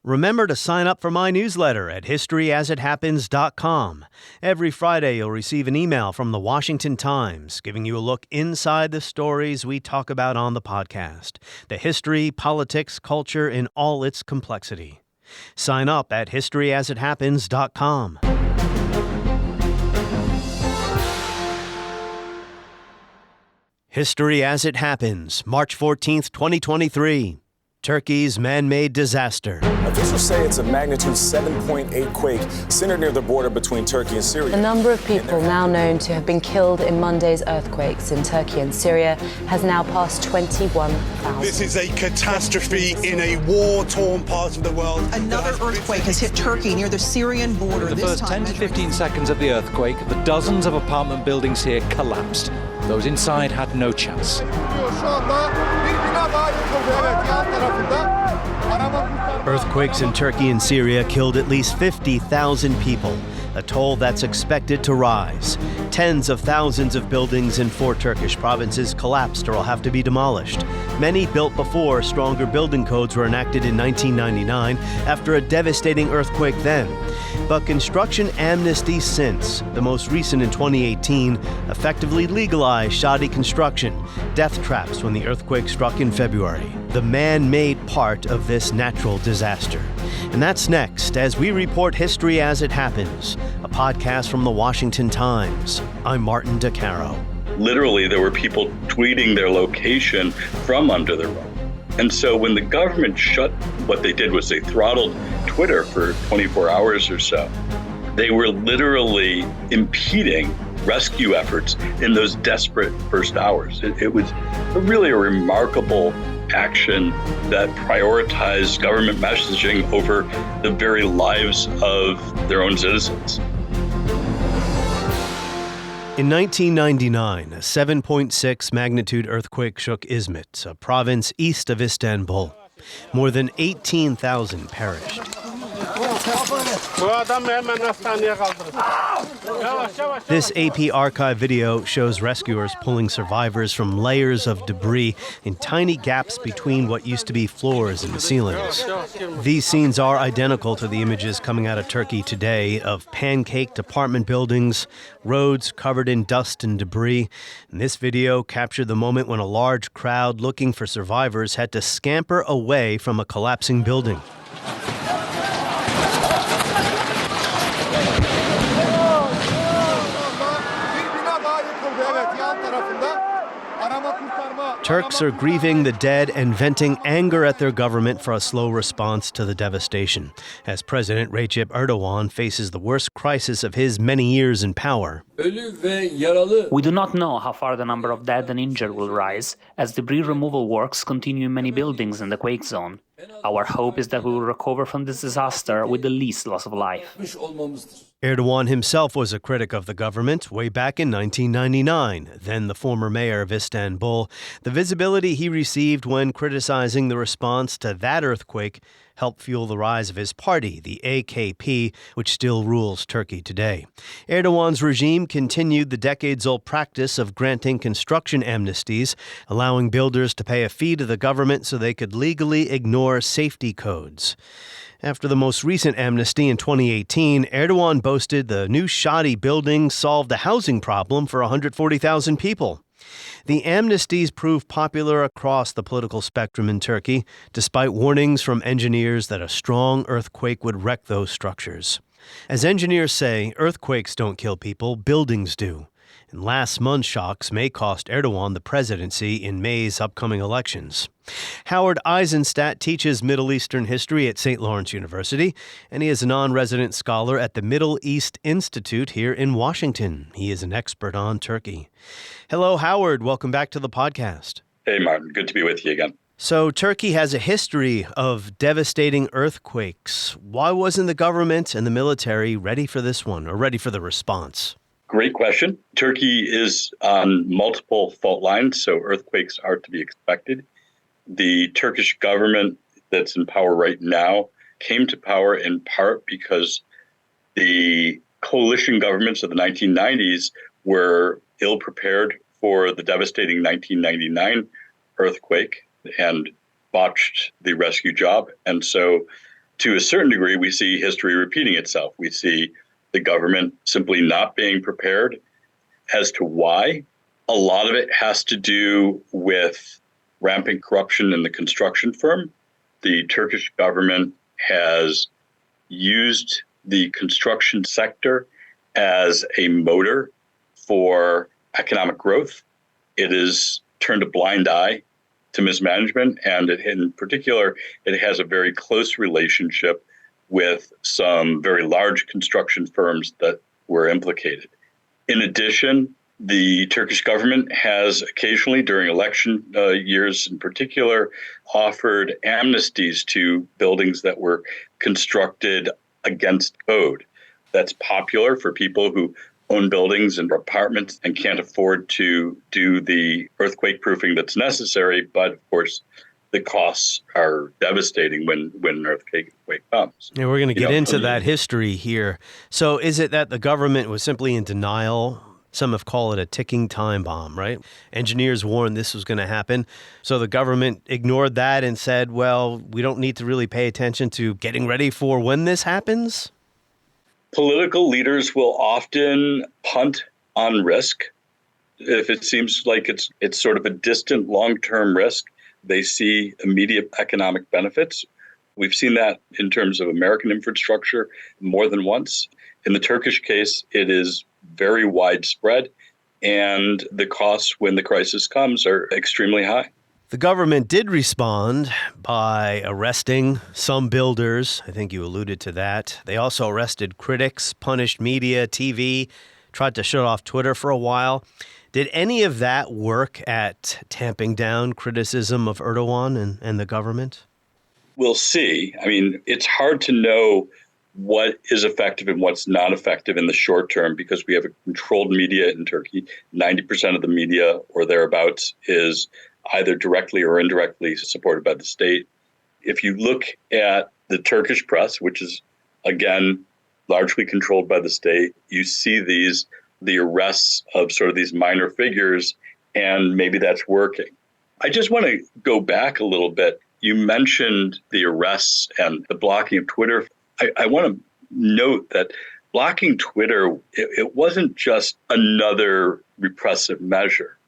Remember to sign up for my newsletter at historyasithappens.com. Every Friday, you'll receive an email from the Washington Times giving you a look inside the stories we talk about on the podcast. The history, politics, culture in all its complexity. Sign up at historyasithappens.com. History as it happens, March 14th, 2023. Turkey's man-made disaster. Officials say it's a magnitude 7.8 quake centered near the border between Turkey and Syria. The number of people now known to have been killed in Monday's earthquakes in Turkey and Syria has now passed 21,000. This is a catastrophe in a war-torn part of the world. Another earthquake has hit Turkey near the Syrian border. In the first 10 to 15 seconds of the earthquake, the dozens of apartment buildings here collapsed. Those inside had no chance. Earthquakes in Turkey and Syria killed at least 50,000 people, a toll that's expected to rise. Tens of thousands of buildings in 4 Turkish provinces collapsed or will have to be demolished. Many built before stronger building codes were enacted in 1999 after a devastating earthquake then. But construction amnesties since, the most recent in 2018, effectively legalized shoddy construction, death traps when the earthquake struck in February, the man-made part of this natural disaster. And that's next as we report history as it happens, a podcast from the Washington Times. I'm Martin DeCaro. Literally, there were people tweeting their location from under the rug. And so when the government shut, what they did was they throttled Twitter for 24 hours or so. They were literally impeding rescue efforts in those desperate first hours. It was really a remarkable action that prioritized government messaging over the very lives of their own citizens. In 1999, a 7.6 magnitude earthquake shook Izmit, a province east of Istanbul. More than 18,000 perished. This AP archive video shows rescuers pulling survivors from layers of debris in tiny gaps between what used to be floors and ceilings. These scenes are identical to the images coming out of Turkey today of pancaked apartment buildings, roads covered in dust and debris. And this video captured the moment when a large crowd looking for survivors had to scamper away from a collapsing building. Turks are grieving the dead and venting anger at their government for a slow response to the devastation, as President Recep Erdogan faces the worst crisis of his many years in power. We do not know how far the number of dead and injured will rise, as debris removal works continue in many buildings in the quake zone. Our hope is that we will recover from this disaster with the least loss of life. Erdogan himself was a critic of the government way back in 1999, then the former mayor of Istanbul. The visibility he received when criticizing the response to that earthquake helped fuel the rise of his party, the AKP, which still rules Turkey today. Erdogan's regime continued the decades-old practice of granting construction amnesties, allowing builders to pay a fee to the government so they could legally ignore safety codes. After the most recent amnesty in 2018, Erdogan boasted the new shoddy building solved a housing problem for 140,000 people. The amnesties proved popular across the political spectrum in Turkey, despite warnings from engineers that a strong earthquake would wreck those structures. As engineers say, earthquakes don't kill people, buildings do. And last month's shocks may cost Erdogan the presidency in May's upcoming elections. Howard Eissenstat teaches Middle Eastern history at St. Lawrence University, and he is a non-resident scholar at the Middle East Institute here in Washington. He is an expert on Turkey. Hello, Howard. Welcome back to the podcast. Hey, Martin. Good to be with you again. So Turkey has a history of devastating earthquakes. Why wasn't the government and the military ready for this one, or ready for the response? Great question. Turkey is on multiple fault lines, so earthquakes are to be expected. The Turkish government that's in power right now came to power in part because the coalition governments of the 1990s were ill-prepared for the devastating 1999 earthquake and botched the rescue job. And so To a certain degree, we see history repeating itself. We see the government simply not being prepared. As to why, a lot of it has to do with rampant corruption in the construction firm. The Turkish government has used the construction sector as a motor for economic growth. It has turned a blind eye to mismanagement, and in particular, it has a very close relationship with some very large construction firms that were implicated. In addition, the Turkish government has occasionally, during election years in particular, offered amnesties to buildings that were constructed against code. That's popular for people who own buildings and apartments and can't afford to do the earthquake proofing that's necessary. But of course, the costs are devastating when an earthquake comes. Yeah, we're going to get into that history here. So is it that the government was simply in denial? Some have called it a ticking time bomb, right? Engineers warned this was going to happen. So the government ignored that and said, well, we don't need to really pay attention to getting ready for when this happens? Political leaders will often punt on risk. If it seems like it's sort of a distant long-term risk, they see immediate economic benefits. We've seen that in terms of American infrastructure more than once. In the Turkish case, it is very widespread, and the costs when the crisis comes are extremely high. The government did respond by arresting some builders. I think you alluded to that. They also arrested critics, punished media, TV, tried to shut off Twitter for a while. Did any of that work at tamping down criticism of Erdogan and the government? We'll see. I mean, it's hard to know what is effective and what's not effective in the short term because we have a controlled media in Turkey. 90% of the media or thereabouts is either directly or indirectly supported by the state. If you look at the Turkish press, which is, again, largely controlled by the state, you see the arrests of sort of these minor figures, and maybe that's working. I just want to go back a little bit. You mentioned the arrests and the blocking of Twitter. I want to note that blocking Twitter, it wasn't just another repressive measure.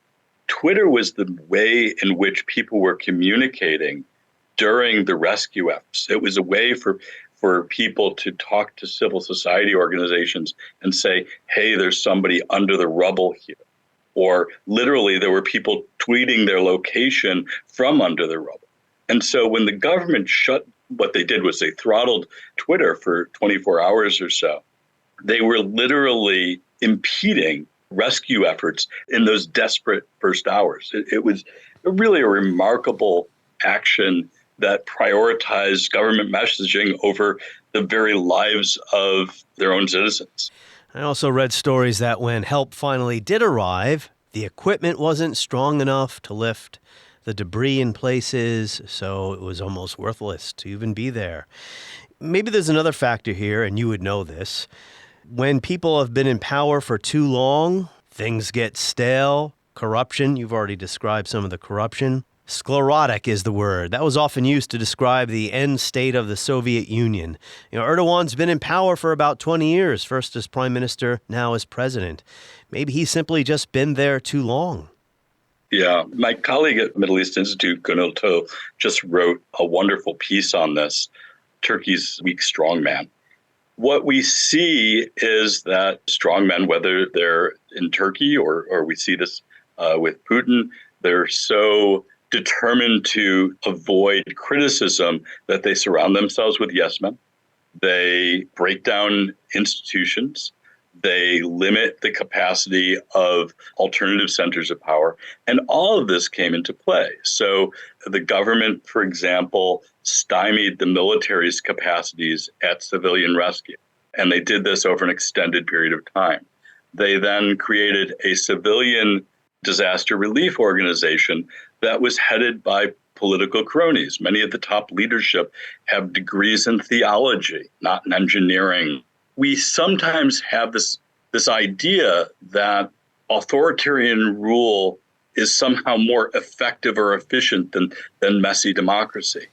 Twitter was the way in which people were communicating during the rescue efforts. It was a way for people to talk to civil society organizations and say, hey, there's somebody under the rubble here. Or literally, there were people tweeting their location from under the rubble. And so when the government what they did was they throttled Twitter for 24 hours or so. They were literally impeding rescue efforts in those desperate first hours. It was really a remarkable action that prioritized government messaging over the very lives of their own citizens. I also read stories that when help finally did arrive, the equipment wasn't strong enough to lift the debris in places, so it was almost worthless to even be there. Maybe there's another factor here, and you would know this. When people have been in power for too long, things get stale. Corruption, you've already described some of the corruption. Sclerotic is the word. That was often used to describe the end state of the Soviet Union. Erdogan's been in power for about 20 years, first as prime minister, now as president. Maybe he's simply just been there too long. Yeah, my colleague at Middle East Institute, Gunil, just wrote a wonderful piece on this, Turkey's weak strongman. What we see is that strongmen, whether they're in Turkey or we see this with Putin, they're so determined to avoid criticism that they surround themselves with yes men. They break down institutions. They limit the capacity of alternative centers of power. And all of this came into play. So the government, for example, stymied the military's capacities at civilian rescue. And they did this over an extended period of time. They then created a civilian disaster relief organization that was headed by political cronies. Many of the top leadership have degrees in theology, not in engineering. We sometimes have this idea that authoritarian rule is somehow more effective or efficient than messy democracy.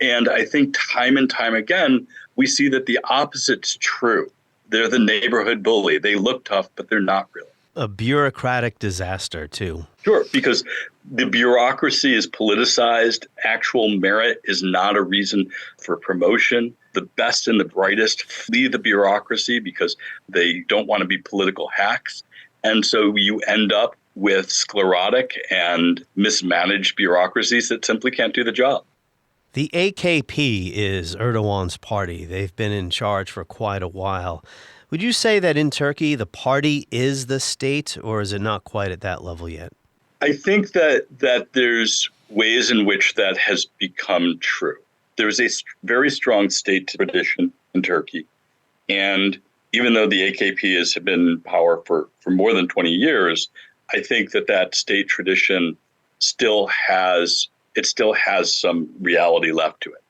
And I think time and time again, we see that the opposite's true. They're the neighborhood bully. They look tough, but they're not really. A bureaucratic disaster, too. Sure, because the bureaucracy is politicized. Actual merit is not a reason for promotion. The best and the brightest flee the bureaucracy because they don't want to be political hacks. And so you end up with sclerotic and mismanaged bureaucracies that simply can't do the job. The AKP is Erdogan's party. They've been in charge for quite a while. Would you say that in Turkey, the party is the state, or is it not quite at that level yet? I think that there's ways in which that has become true. There's a very strong state tradition in Turkey. And even though the AKP has been in power for more than 20 years, I think that state tradition still has some reality left to it.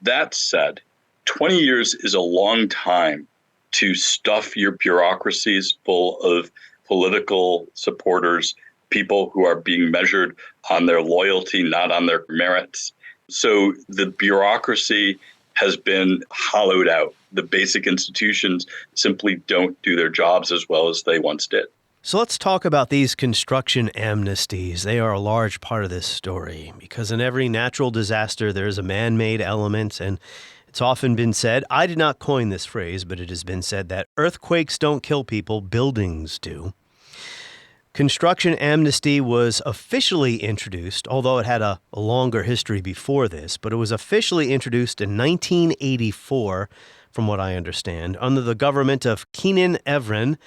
That said, 20 years is a long time to stuff your bureaucracies full of political supporters, people who are being measured on their loyalty, not on their merits. So the bureaucracy has been hollowed out. The basic institutions simply don't do their jobs as well as they once did. So let's talk about these construction amnesties. They are a large part of this story because in every natural disaster, there is a man-made element. And it's often been said, I did not coin this phrase, but it has been said that earthquakes don't kill people, buildings do. Construction amnesty was officially introduced, although it had a longer history before this, but it was officially introduced in 1984, from what I understand, under the government of Kenan Evren.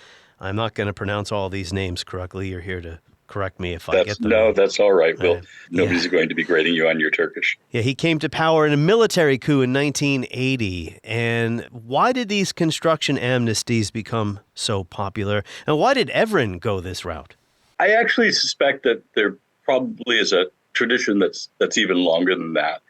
I'm not going to pronounce all these names correctly. You're here to correct me if I get them wrong. No, that's all right. Well, nobody's going to be grading you on your Turkish. Yeah, he came to power in a military coup in 1980. And why did these construction amnesties become so popular? And why did Evren go this route? I actually suspect that there probably is a tradition that's even longer than that.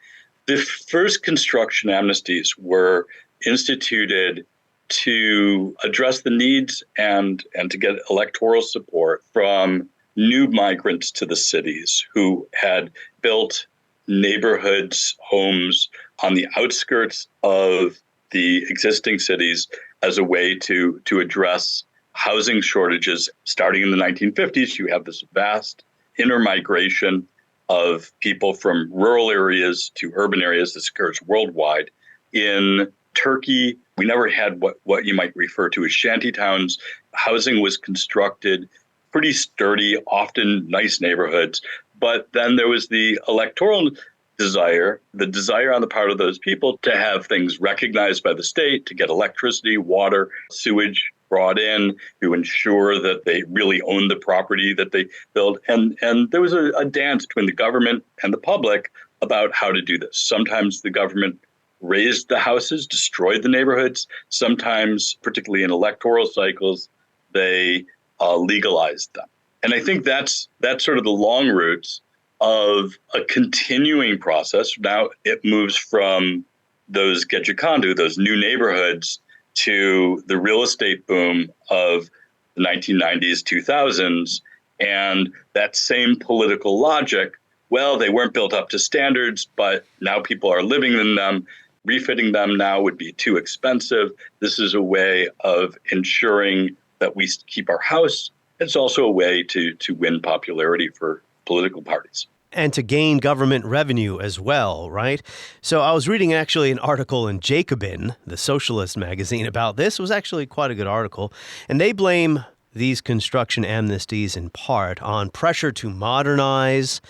The first construction amnesties were instituted to address the needs and to get electoral support from new migrants to the cities who had built neighborhoods, homes on the outskirts of the existing cities as a way to address housing shortages. Starting in the 1950s, you have this vast intermigration of people from rural areas to urban areas. This occurs worldwide. In Turkey, we never had what you might refer to as shanty towns. Housing was constructed pretty sturdy, often nice neighborhoods. But then there was the electoral desire, the desire on the part of those people to have things recognized by the state, to get electricity, water, sewage brought in, to ensure that they really own the property that they build. And there was a dance between the government and the public about how to do this. Sometimes the government raised the houses, destroyed the neighborhoods. Sometimes, particularly in electoral cycles, they legalized them. And I think that's sort of the long roots of a continuing process. Now it moves from those gecekondu, those new neighborhoods, to the real estate boom of the 1990s, 2000s. And that same political logic, well, they weren't built up to standards, but now people are living in them. Refitting them now would be too expensive. This is a way of ensuring that we keep our house. It's also a way to win popularity for political parties. And to gain government revenue as well, right? So I was reading actually an article in Jacobin, the socialist magazine, about this. It was actually quite a good article. And they blame these construction amnesties in part on pressure to modernize,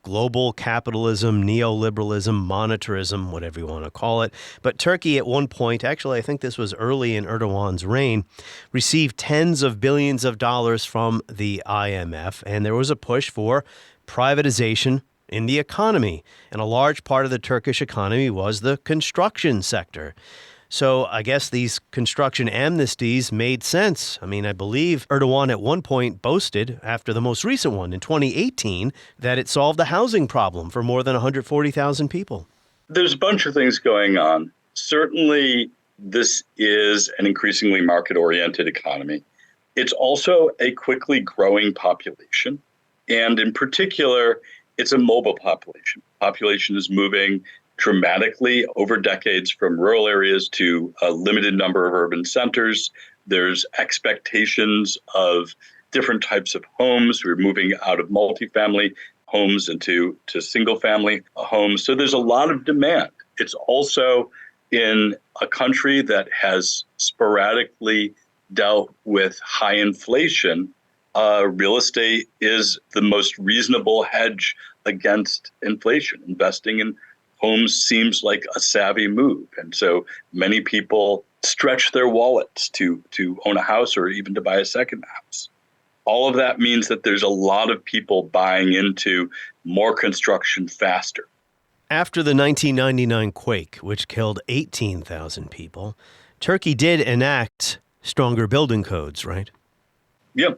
global capitalism, neoliberalism, monetarism, whatever you want to call it. But Turkey at one point, actually I think this was early in Erdogan's reign, received tens of billions of dollars from the IMF. And there was a push for privatization in the economy. And a large part of the Turkish economy was the construction sector. So I guess these construction amnesties made sense. I mean, I believe Erdogan at one point boasted, after the most recent one in 2018, that it solved the housing problem for more than 140,000 people. There's a bunch of things going on. Certainly, this is an increasingly market-oriented economy. It's also a quickly growing population. And in particular, it's a mobile population. Population is moving dramatically over decades from rural areas to a limited number of urban centers. There's expectations of different types of homes. We're moving out of multifamily homes into single-family homes. So there's a lot of demand. It's also in a country that has sporadically dealt with high inflation. Real estate is the most reasonable hedge against inflation. Investing in homes seems like a savvy move. And so many people stretch their wallets to own a house or even to buy a second house. All of that means that there's a lot of people buying into more construction faster. After the 1999 quake, which killed 18,000 people, Turkey did enact stronger building codes, right? Yeah.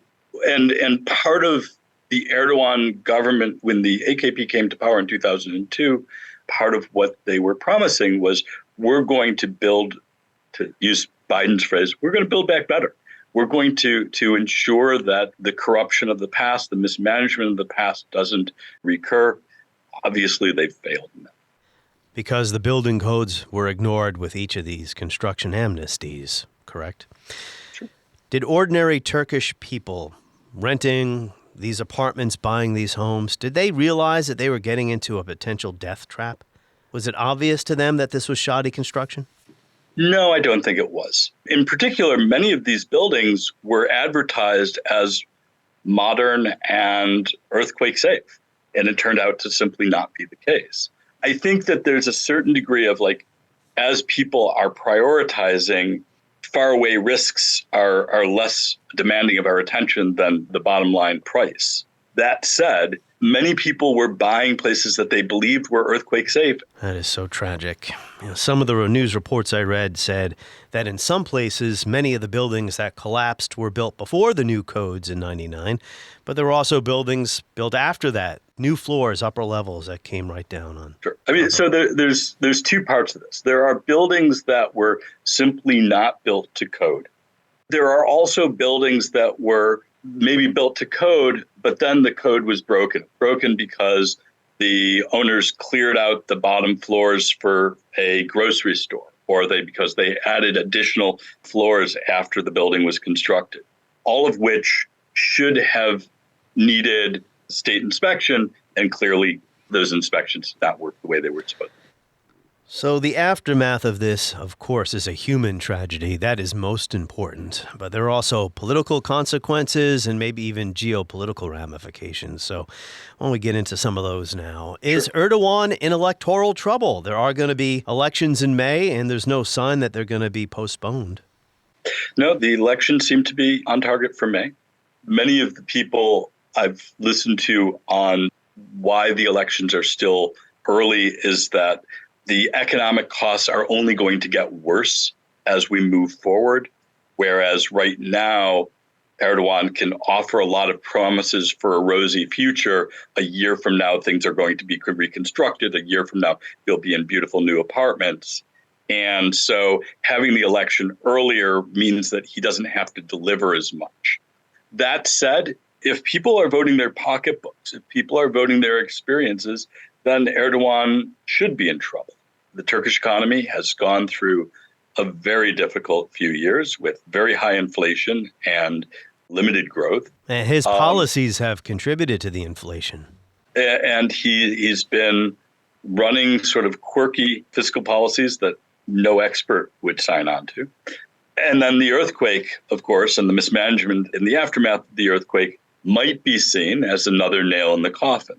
And part of the Erdogan government, when the AKP came to power in 2002, part of what they were promising was, we're going to build, to use Biden's phrase, we're going to build back better. We're going to ensure that the corruption of the past, the mismanagement of the past doesn't recur. Obviously, they've failed in that. Because the building codes were ignored with each of these construction amnesties, correct? Sure. Did ordinary Turkish people renting these apartments, buying these homes, did they realize that they were getting into a potential death trap? Was it obvious to them that this was shoddy construction? No, I don't think it was. In particular, many of these buildings were advertised as modern and earthquake safe, and it turned out to simply not be the case. I think that there's a certain degree of, as people are prioritizing, faraway risks are less demanding of our attention than the bottom line price. That said, many people were buying places that they believed were earthquake safe. That is so tragic. Some of the news reports I read said that in some places, many of the buildings that collapsed were built before the new codes in '99, but there were also buildings built after that, new floors, upper levels that came right down on. Sure. I mean, so there's two parts of this. There are buildings that were simply not built to code. There are also buildings that were maybe built to code, but then the code was broken because the owners cleared out the bottom floors for a grocery store, or because they added additional floors after the building was constructed, all of which should have needed state inspection, and clearly those inspections did not work the way they were supposed to. So the aftermath of this, of course, is a human tragedy. That is most important. But there are also political consequences and maybe even geopolitical ramifications. So why don't we get into some of those now? Is Erdogan in electoral trouble? There are going to be elections in May, and there's no sign that they're going to be postponed. No, the elections seem to be on target for May. Many of the people I've listened to on why the elections are still early is that the economic costs are only going to get worse as we move forward, whereas right now, Erdogan can offer a lot of promises for a rosy future. A year from now, things are going to be reconstructed. A year from now, you'll be in beautiful new apartments. And so having the election earlier means that he doesn't have to deliver as much. That said, if people are voting their pocketbooks, if people are voting their experiences, then Erdogan should be in trouble. The Turkish economy has gone through a very difficult few years with very high inflation and limited growth. And his policies have contributed to the inflation. And he's been running sort of quirky fiscal policies that no expert would sign on to. And then the earthquake, of course, and the mismanagement in the aftermath of the earthquake might be seen as another nail in the coffin.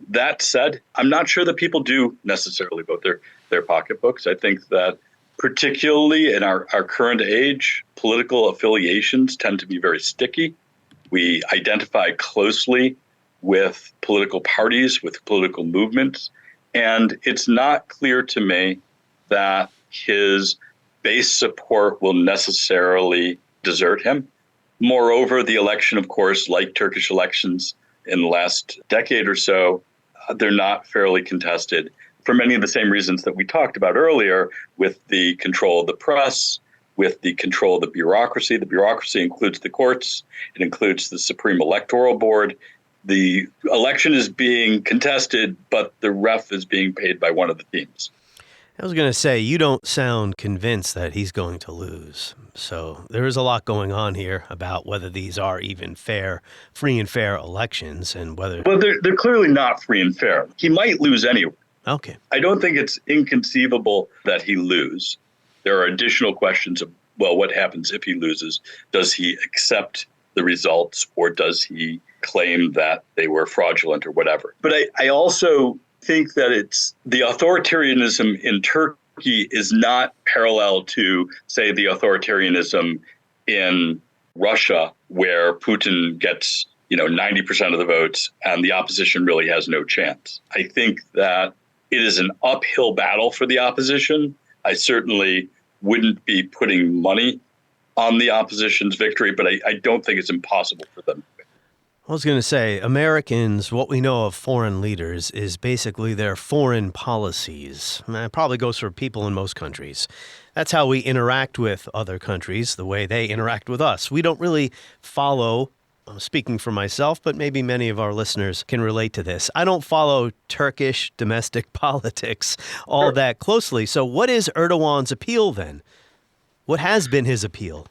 That said, I'm not sure that people do necessarily vote their pocketbooks. I think that particularly in our current age, political affiliations tend to be very sticky. We identify closely with political parties, with political movements, and it's not clear to me that his base support will necessarily desert him. Moreover, the election, of course, like Turkish elections in the last decade or so, they're not fairly contested for many of the same reasons that we talked about earlier, with the control of the press, with the control of the bureaucracy. The bureaucracy includes the courts. It includes the Supreme Electoral Board. The election is being contested, but the ref is being paid by one of the teams. I was going to say, you don't sound convinced that he's going to lose. So there is a lot going on here about whether these are even free and fair elections and whether... Well, they're clearly not free and fair. He might lose anyway. Okay. I don't think it's inconceivable that he lose. There are additional questions of, well, what happens if he loses? Does he accept the results, or does he claim that they were fraudulent or whatever? But I also think that it's the authoritarianism in Turkey is not parallel to, say, the authoritarianism in Russia, where Putin gets 90% of the votes and the opposition really has no chance. I think that it is an uphill battle for the opposition. I certainly wouldn't be putting money on the opposition's victory, but I don't think it's impossible for them. I was going to say, Americans, what we know of foreign leaders is basically their foreign policies. And that probably goes for people in most countries. That's how we interact with other countries, the way they interact with us. We don't really follow, I'm speaking for myself, but maybe many of our listeners can relate to this. I don't follow Turkish domestic politics all that closely. So what is Erdogan's appeal then? What has been his appeal?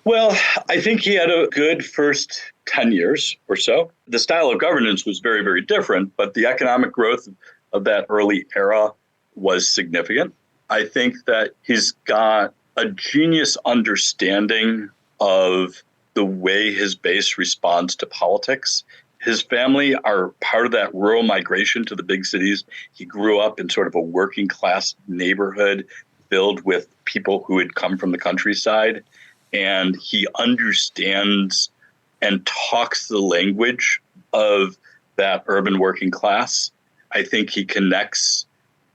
Well, I think he had a good first 10 years or so. The style of governance was very, very different, but the economic growth of that early era was significant. I think that he's got a genius understanding of the way his base responds to politics. His family are part of that rural migration to the big cities. He grew up in sort of a working class neighborhood filled with people who had come from the countryside. And he understands and talks the language of that urban working class. I think he connects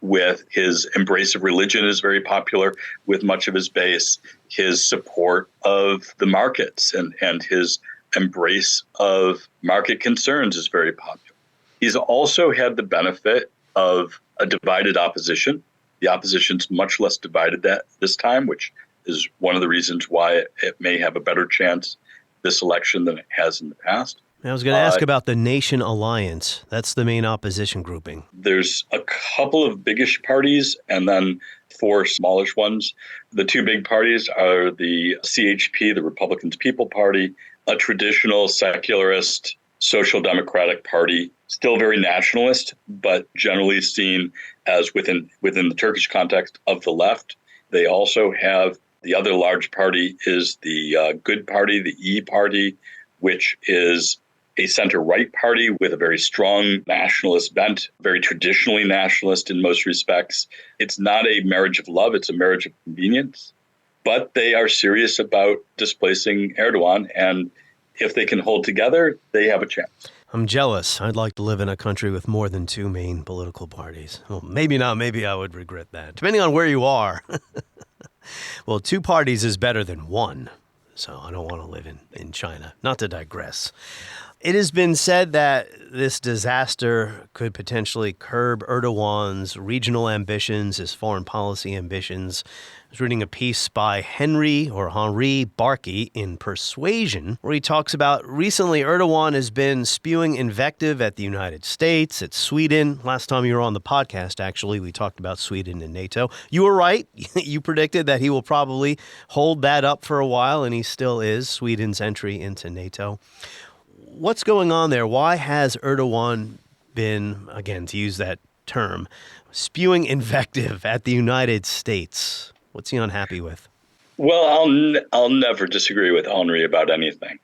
with his embrace of religion is very popular with much of his base, his support of the markets and his embrace of market concerns is very popular. He's also had the benefit of a divided opposition. The opposition's much less divided this time, which is one of the reasons why it may have a better chance this election than it has in the past. I was going to ask about the Nation Alliance. That's the main opposition grouping. There's a couple of biggish parties and then 4 smallish ones. The 2 big parties are the CHP, the Republicans' People Party, a traditional secularist social democratic party, still very nationalist, but generally seen as within the Turkish context of the left. They also have the other large party is the Good Party, the E Party, which is a center-right party with a very strong nationalist bent, very traditionally nationalist in most respects. It's not a marriage of love, it's a marriage of convenience. But they are serious about displacing Erdogan, and if they can hold together, they have a chance. I'm jealous. I'd like to live in a country with more than 2 main political parties. Well, maybe not. Maybe I would regret that, depending on where you are. Well, 2 parties is better than 1, so I don't want to live in China. Not to digress. It has been said that this disaster could potentially curb Erdogan's regional ambitions, his foreign policy ambitions. I was reading a piece by Henry Barkey in Persuasion, where he talks about recently Erdogan has been spewing invective at the United States, at Sweden. Last time you were on the podcast, actually, we talked about Sweden and NATO. You were right. You predicted that he will probably hold that up for a while, and he still is, Sweden's entry into NATO. What's going on there? Why has Erdogan been, again, to use that term, spewing invective at the United States? What's he unhappy with? Well, I'll never disagree with Henry about anything.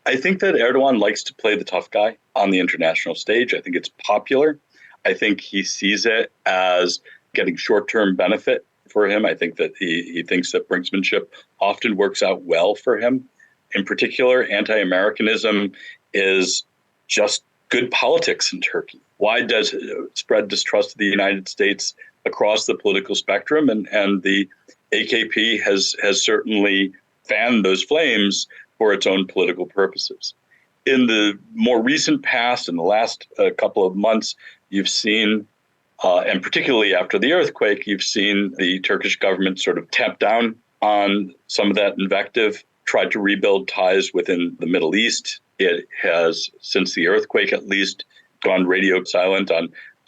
I think that Erdogan likes to play the tough guy on the international stage. I think it's popular. I think he sees it as getting short-term benefit for him. I think that he thinks that brinksmanship often works out well for him. In particular, anti-Americanism is just good politics in Turkey. Why does it spread distrust of the United States across the political spectrum? And the AKP has certainly fanned those flames for its own political purposes. In the more recent past, in the last couple of months, you've seen, and particularly after the earthquake, you've seen the Turkish government sort of tamp down on some of that invective, tried to rebuild ties within the Middle East. It has, since the earthquake at least, gone radio silent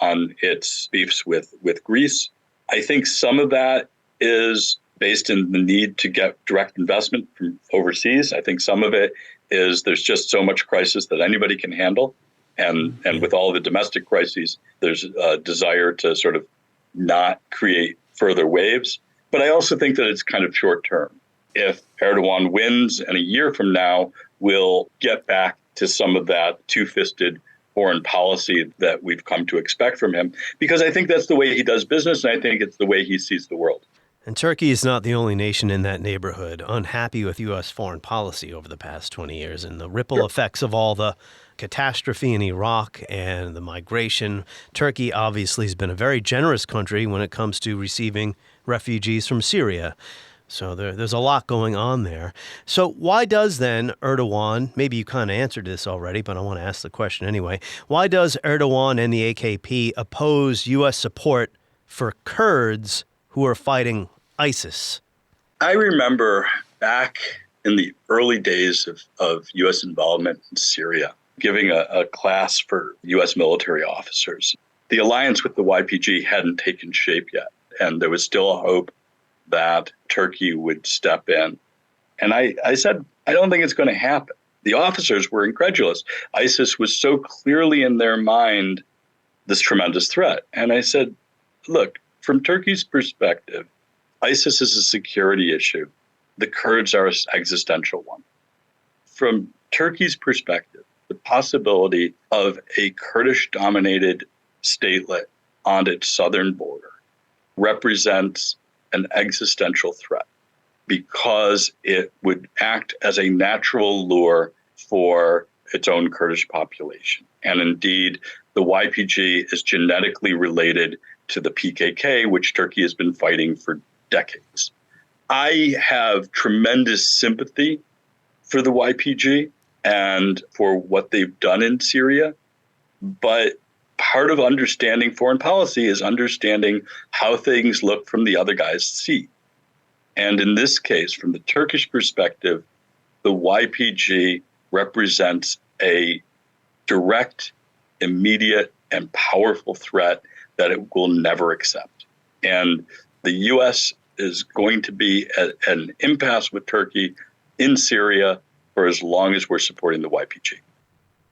on its beefs with Greece. I think some of that is based in the need to get direct investment from overseas. I think some of it is there's just so much crisis that anybody can handle. And with all the domestic crises, there's a desire to sort of not create further waves. But I also think that it's kind of short term. If Erdogan wins and a year from now, we'll get back to some of that two-fisted foreign policy that we've come to expect from him, because I think that's the way he does business, and I think it's the way he sees the world. And Turkey is not the only nation in that neighborhood unhappy with U.S. foreign policy over the past 20 years and the ripple effects of all the catastrophe in Iraq and the migration. Turkey obviously has been a very generous country when it comes to receiving refugees from Syria. So there's a lot going on there. So why does then Erdogan, maybe you kind of answered this already, but I want to ask the question anyway, why does Erdogan and the AKP oppose U.S. support for Kurds who are fighting ISIS? I remember back in the early days of U.S. involvement in Syria, giving a class for U.S. military officers. The alliance with the YPG hadn't taken shape yet, and there was still a hope that Turkey would step in. And I said, I don't think it's going to happen. The officers were incredulous. ISIS was so clearly in their mind this tremendous threat. And I said, look, from Turkey's perspective, ISIS is a security issue. The Kurds are an existential one. From Turkey's perspective, the possibility of a Kurdish-dominated statelet on its southern border represents an existential threat because it would act as a natural lure for its own Kurdish population. And indeed, the YPG is genetically related to the PKK, which Turkey has been fighting for decades. I have tremendous sympathy for the YPG and for what they've done in Syria, but part of understanding foreign policy is understanding how things look from the other guy's seat. And in this case, from the Turkish perspective, the YPG represents a direct, immediate, and powerful threat that it will never accept. And the U.S. is going to be at an impasse with Turkey in Syria for as long as we're supporting the YPG.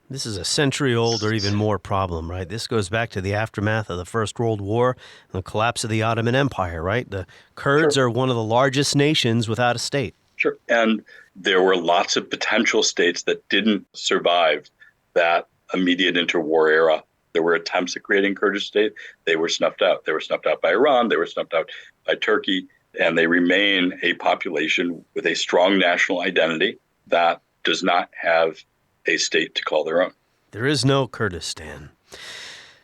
This is a century-old or even more problem, right? This goes back to the aftermath of the First World War and the collapse of the Ottoman Empire, right? The Kurds are one of the largest nations without a state. Sure. And there were lots of potential states that didn't survive that immediate interwar era. There were attempts at creating Kurdish state. They were snuffed out. They were snuffed out by Iran. They were snuffed out by Turkey. And they remain a population with a strong national identity that does not have a state to call their own. There is no Kurdistan.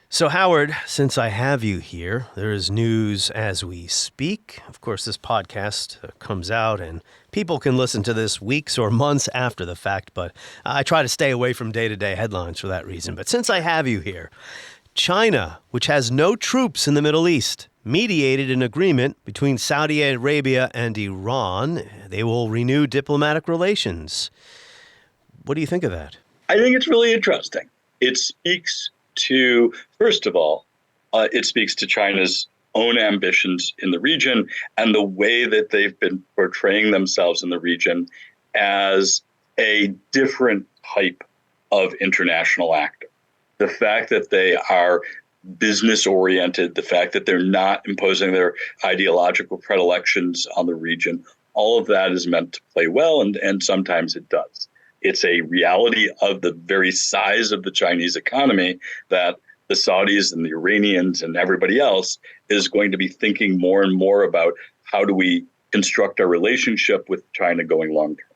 So, Howard, since I have you here, there is news as we speak. Of course, this podcast comes out and people can listen to this weeks or months after the fact, but I try to stay away from day-to-day headlines for that reason. But since I have you here, China, which has no troops in the Middle East, mediated an agreement between Saudi Arabia and Iran. They will renew diplomatic relations. What do you think of that? I think it's really interesting. It speaks to, first of all, it speaks to China's own ambitions in the region and the way that they've been portraying themselves in the region as a different type of international actor. The fact that they are business-oriented, the fact that they're not imposing their ideological predilections on the region, all of that is meant to play well, and sometimes it does. It's a reality of the very size of the Chinese economy that the Saudis and the Iranians and everybody else is going to be thinking more and more about how do we construct our relationship with China going long term.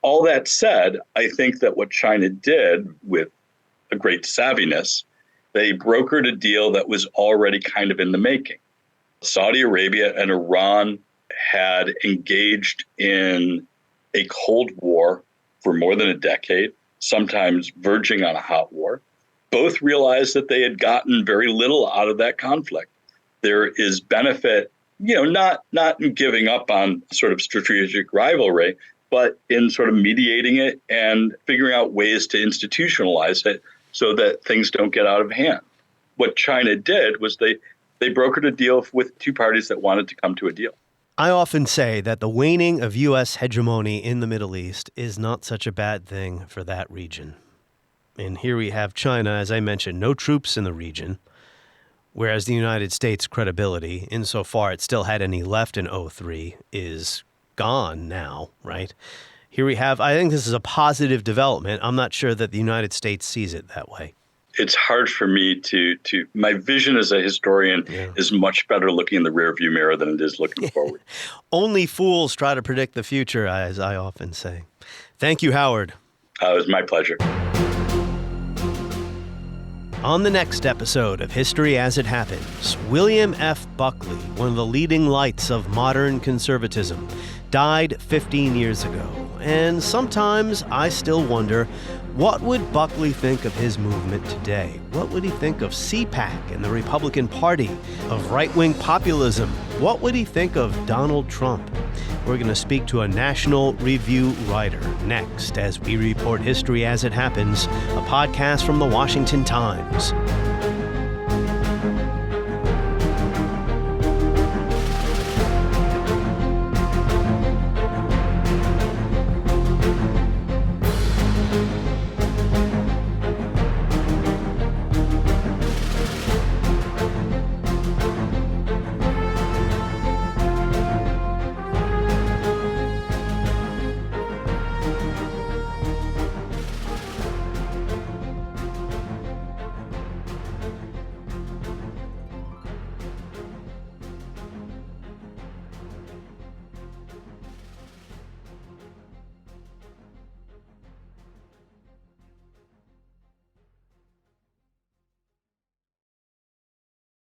All that said, I think that what China did with a great savviness, they brokered a deal that was already kind of in the making. Saudi Arabia and Iran had engaged in a Cold War for more than a decade, sometimes verging on a hot war. Both realized that they had gotten very little out of that conflict. There is benefit, not in giving up on sort of strategic rivalry, but in sort of mediating it and figuring out ways to institutionalize it so that things don't get out of hand. What China did was they They brokered a deal with two parties that wanted to come to a deal. I often say that the waning of U.S. hegemony in the Middle East is not such a bad thing for that region. And here we have China, as I mentioned, no troops in the region, whereas the United States' credibility, insofar it still had any left in 2003, is gone now, right? Here we have, I think this is a positive development. I'm not sure that the United States sees it that way. It's hard for me to my vision as a historian is much better looking in the rearview mirror than it is looking forward. Only fools try to predict the future, as I often say. Thank you, Howard. It was my pleasure. On the next episode of History as It Happens, William F. Buckley, one of the leading lights of modern conservatism, died 15 years ago. And sometimes I still wonder, what would Buckley think of his movement today? What would he think of CPAC and the Republican Party, of right-wing populism? What would he think of Donald Trump? We're going to speak to a National Review writer next as we report History as It Happens, a podcast from the Washington Times.